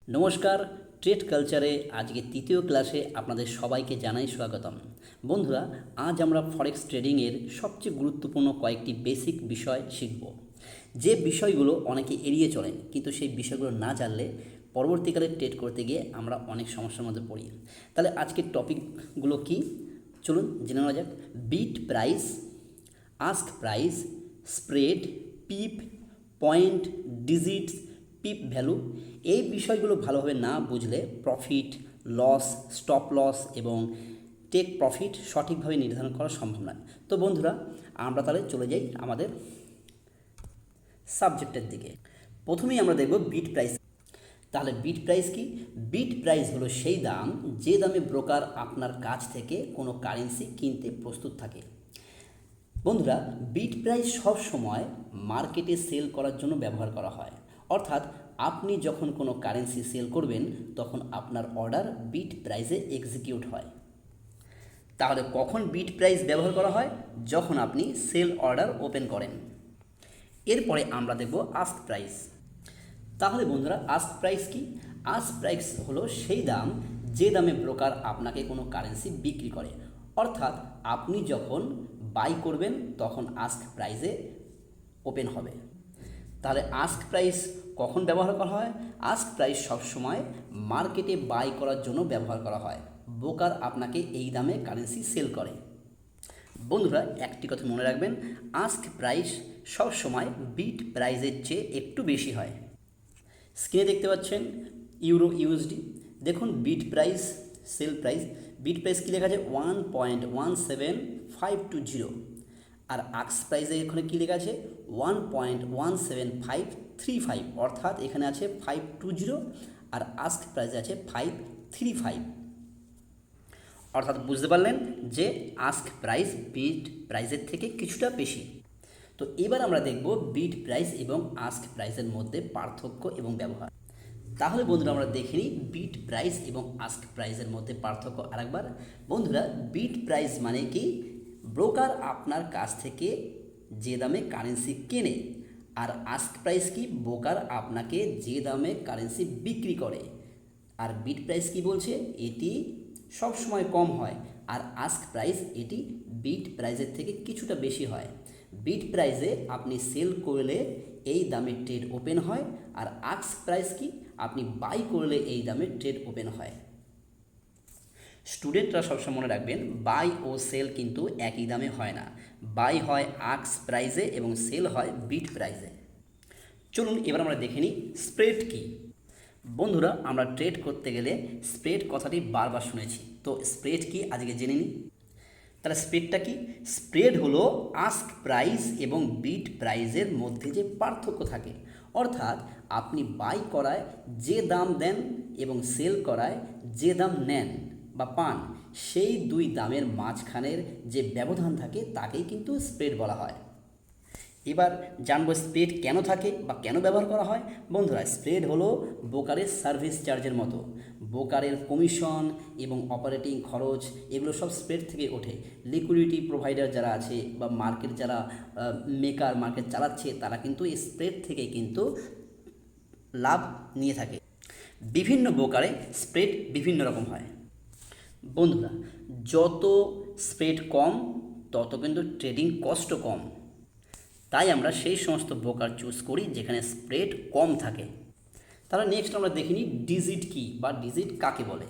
নমস্কার, ট্রেড কালচারে আজকে তৃতীয় ক্লাসে আপনাদের সবাইকে জানাই স্বাগতম। বন্ধুরা, আজ আমরা ফরেক্স ট্রেডিংয়ের সবচেয়ে গুরুত্বপূর্ণ কয়েকটি বেসিক বিষয় শিখব, যে বিষয়গুলো অনেকে এড়িয়ে চলেন, কিন্তু সেই বিষয়গুলো না জানলে পরবর্তীকালে ট্রেড করতে গিয়ে আমরা অনেক সমস্যার মধ্যে পড়ি। তাহলে আজকের টপিকগুলো কি, চলুন জেনে নেওয়া যাক। Bid price, ask price, spread, pip, point, digits, pip value, এই বিষয়গুলো ভালোভাবে না বুঝলে প্রফিট, লস, স্টপ লস এবং টেক প্রফিট সঠিকভাবে নির্ধারণ করা সম্ভব নয়। তো বন্ধুরা, আমরা তাহলে চলে যাই আমাদের সাবজেক্টের দিকে। প্রথমেই আমরা দেখব বিট প্রাইস। তাহলে বিট প্রাইস কি? বিট প্রাইস হলো সেই দাম যে দামে ব্রোকার আপনার কাছ থেকে কোনো কারেন্সি কিনতে প্রস্তুত থাকে। বন্ধুরা, বিট প্রাইস সব সময় মার্কেটে সেল করার জন্য ব্যবহার করা হয়। অর্থাৎ আপনি যখন কোনো কারেন্সি সেল করবেন তখন আপনার অর্ডার বিট প্রাইসে এক্সিকিউট হয়। তাহলে কখন বিট প্রাইস ব্যবহার করা হয়? যখন আপনি সেল অর্ডার ওপেন করেন। এরপরে আমরা দেখব আস্ক প্রাইস। তাহলে বন্ধুরা, আস্ক প্রাইস কি? আস্ক প্রাইস হলো সেই দাম যে দামে ব্রোকার আপনাকে কোনো কারেন্সি বিক্রি করে। অর্থাৎ আপনি যখন বাই করবেন তখন আস্ক প্রাইসে ওপেন হবে। তাহলে আস্ক প্রাইস কখন ব্যবহার করা হয়? আস্ক প্রাইস সবসময় মার্কেটে বাই করার জন্য ব্যবহার করা হয়। ব্রোকার আপনাকে এই দামে কারেন্সি সেল করে। বন্ধুরা, একটি কথা মনে রাখবেন, আস্ক প্রাইস সবসময় বিট প্রাইসের চেয়ে একটু বেশি হয়। স্ক্রিনে দেখতে পাচ্ছেন ইউরো ইউএসডি। দেখুন bid price, sell price, bid price কী লেখা আছে? 1.17520। আর আস্ক প্রাইসে এখানে কী লেখা আছে? 1.17535। অর্থাৎ এখানে আছে 520 আর আস্ক প্রাইসে আছে 535। অর্থাৎ বুঝতে পারলেন যে আস্ক প্রাইস বিট প্রাইসের থেকে কিছুটা বেশি। তো এবার আমরা দেখব বিট প্রাইস এবং আস্ক প্রাইসের মধ্যে পার্থক্য এবং ব্যবহার। তাহলে বন্ধুরা, আমরা দেখে নিই বিট প্রাইস এবং আস্ক প্রাইসের মধ্যে পার্থক্য আরেকবার। বন্ধুরা, বিট প্রাইস মানে কি? ব্রোকার আপনার কাছ থেকে যে দামে কারেন্সি কেনে। আর আস্ক প্রাইস কি? ব্রোকার আপনাকে যে দামে কারেন্সি বিক্রি করে। আর বিট প্রাইস কি বলছে? এটি সব সময় কম হয়। আর আস্ক প্রাইস এটি বিট প্রাইসের থেকে কিছুটা বেশি হয়। বিট প্রাইসে আপনি সেল করলে এই দামে ট্রেড ওপেন হয়। আর আস্ক প্রাইস কি? আপনি বাই করলে এই দামে ট্রেড ওপেন হয়। স্টুডেন্টরা সবসময় মনে রাখবেন, বাই ও সেল কিন্তু একই দামে হয় না। বাই হয় আস্ক প্রাইসে এবং সেল হয় বিট প্রাইসে। চলুন এবার আমরা দেখে নিই স্প্রেড কি। বন্ধুরা, আমরা ট্রেড করতে গেলে স্প্রেড কথাটি বারবার শুনেছি। তো স্প্রেড কি আজকে জেনে নিই। তাহলে স্প্রেডটা কি? স্প্রেড হলো আস্ক প্রাইস এবং বিট প্রাইসের মধ্যে যে পার্থক্য থাকে। অর্থাৎ আপনি বাই করায় যে দাম দেন এবং সেল করায় যে দাম নেন বা পান, সেই দুই দামের মাঝখানের যে ব্যবধান থাকে তাকেই কিন্তু স্প্রেড বলা হয়। এবার জানবো স্প্রেড কেন থাকে বা কেন ব্যবহার করা হয়। বন্ধুরা, স্প্রেড হলো ব্রোকারের সার্ভিস চার্জের মতো। ব্রোকারের কমিশন এবং অপারেটিং খরচ এগুলো সব স্প্রেড থেকে ওঠে। লিকুইডিটি প্রোভাইডার যারা আছে বা মার্কেট যারা মেকার মার্কেট চালাচ্ছে, তারা কিন্তু এই স্প্রেড থেকে কিন্তু লাভ নিয়ে থাকে। বিভিন্ন ব্রোকারে স্প্রেড বিভিন্ন রকম হয়। বন্ধুরা, যত স্প্রেড কম তত কিন্তু ট্রেডিং কস্টও কম। তাই আমরা সেই সমস্ত ব্রোকার চুজ করি যেখানে স্প্রেড কম থাকে। তাহলে নেক্সট আমরা দেখে নিই ডিজিট কি বা ডিজিট কাকে বলে।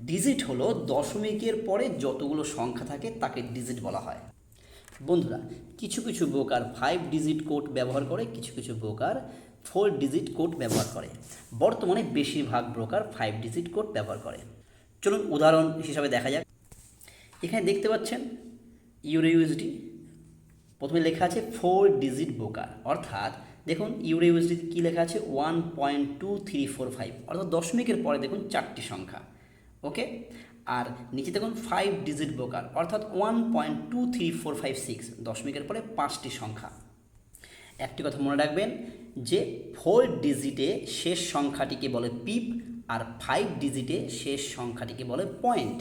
ডিজিট হলো দশমিকের পরে যতগুলো সংখ্যা থাকে তাকে ডিজিট বলা হয়। বন্ধুরা, কিছু কিছু ব্রোকার 5 ডিজিট কোড ব্যবহার করে, কিছু কিছু ব্রোকার 4 ডিজিট কোড ব্যবহার করে। বর্তমানে বেশিরভাগ ব্রোকার 5 ডিজিট কোড ব্যবহার করে। চলুন উদাহরণ হিসাবে দেখা যাক। এখানে দেখতে পাচ্ছেন ইউরো ইউএসডি, প্রথমে লেখা আছে 4 ডিজিট ব্রোকার। অর্থাৎ দেখুন ইউরো ইউএসডি কী লেখা আছে? 1.2345। অর্থাৎ দশমিকের পরে দেখুন 4টি সংখ্যা। ওকে। আর নিচে দেখুন 5 ডিজিট ব্রোকার, অর্থাৎ 1.23456। দশমিকের পরে 5টি সংখ্যা। একটি কথা মনে রাখবেন যে 4 ডিজিটে শেষ সংখ্যাটিকে বলে পিপ আর 5 ডিজিটে শেষ সংখ্যাটিকে বলে পয়েন্ট।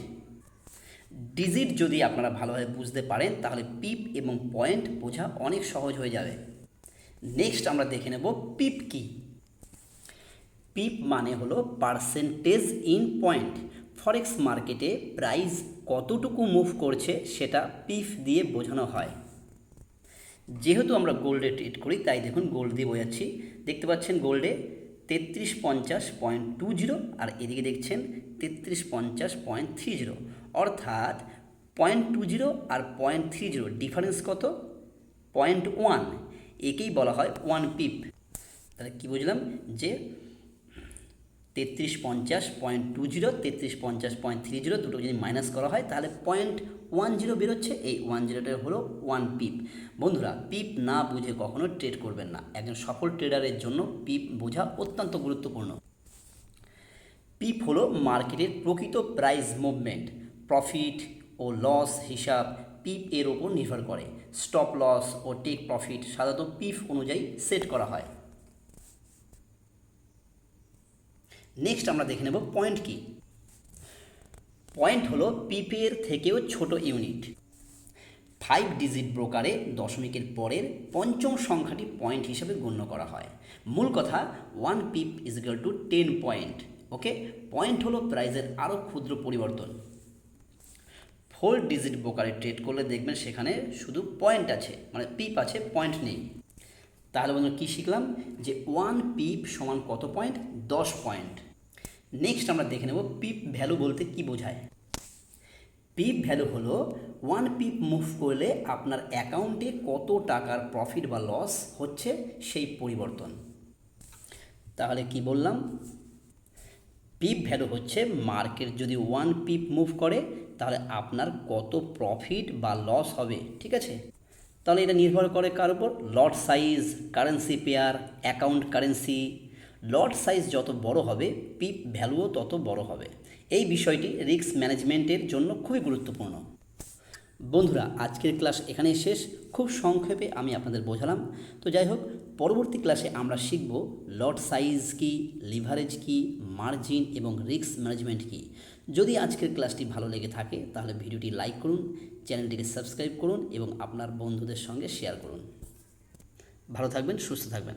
ডিজিট যদি আপনারা ভালোভাবে বুঝতে পারেন তাহলে পিপ এবং পয়েন্ট বোঝা অনেক সহজ হয়ে যাবে। নেক্সট আমরা দেখে নেব পিপ কি। পিপ মানে হলো পার্সেন্টেজ ইন পয়েন্ট। ফরেক্স মার্কেটে প্রাইস কতটুকু মুভ করছে সেটা পিপ দিয়ে বোঝানো হয়। যেহেতু আমরা গোল্ডে ট্রেড করি তাই দেখুন গোল্ড দিয়ে বোঝাচ্ছি। দেখতে পাচ্ছেন গোল্ডে 3350.20 আর এদিকে দেখছেন 3350.30, অর্থাৎ 0.20 আর 0.30 ডিফারেন্স কত? 0.1। একেই বলা হয় 1 পিপ। তাহলে কী বুঝলাম যে 3350.20 3350.30 দুটো যদি মাইনাস করা হয় তাহলে 0.10 বেরোচ্ছে। এই 10টা হলো 1 পিপ। বন্ধুরা, পিপ না বুঝে কখনো ট্রেড করবেন না। একজন সফল ট্রেডারের জন্য পিপ বোঝা অত্যন্ত গুরুত্বপূর্ণ। পিপ হলো মার্কেটের প্রকৃত প্রাইস মুভমেন্ট। প্রফিট ও লস হিসাব পিপ এর ওপর নির্ভর করে। স্টপ লস ও টেক প্রফিট সাধারণত পিপ অনুযায়ী সেট করা হয়। নেক্সট আমরা দেখে নেব পয়েন্ট কি। পয়েন্ট হলো পিপের থেকেও ছোট ইউনিট। 5 ডিজিট ব্রোকারে দশমিকের পরের পঞ্চম সংখ্যাটি পয়েন্ট হিসেবে গণ্য করা হয়। মূল কথা 1 pip is equal to 10 point. Okay, point হলো প্রাইজের আরও ক্ষুদ্র পরিবর্তন। 4 ডিজিট ব্রোকারে ট্রেড করলে দেখবেন সেখানে শুধু পয়েন্ট আছে, মানে পিপ আছে, পয়েন্ট নেই। তাহলে বন্ধুরা কী শিখলাম? যে 1 পিপ সমান কত পয়েন্ট? 10 পয়েন্ট। নেক্সট আমরা দেখে নেব পিপ ভ্যালু বলতে কি বোঝায়। পিপ ভ্যালু হলো 1 পিপ মুভ করলে আপনার অ্যাকাউন্টে কত টাকার প্রফিট বা লস হচ্ছে সেই পরিবর্তন। তাহলে কি বললাম? পিপ ভ্যালু হচ্ছে মার্কেট যদি 1 পিপ মুভ করে তাহলে আপনার কত প্রফিট বা লস হবে। ঠিক আছে, তাহলে এটা নির্ভর করে কার উপর? লট size, currency pair, account currency. লট সাইজ যত বড় হবে পিপ ভ্যালুও তত বড় হবে। এই বিষয়টি রিস্ক ম্যানেজমেন্টের জন্য খুবই গুরুত্বপূর্ণ। বন্ধুরা, আজকের ক্লাস এখানেই শেষ। খুব সংক্ষেপে আমি আপনাদের বোঝালাম। তো যাই হোক, পরবর্তী ক্লাসে আমরা শিখব লট সাইজ কী, লিভারেজ কী, মার্জিন এবং রিস্ক ম্যানেজমেন্ট কী। যদি আজকের ক্লাসটি ভালো লেগে থাকে তাহলে ভিডিওটি লাইক করুন, চ্যানেলটিকে সাবস্ক্রাইব করুন এবং আপনার বন্ধুদের সঙ্গে শেয়ার করুন। ভালো থাকবেন, সুস্থ থাকবেন।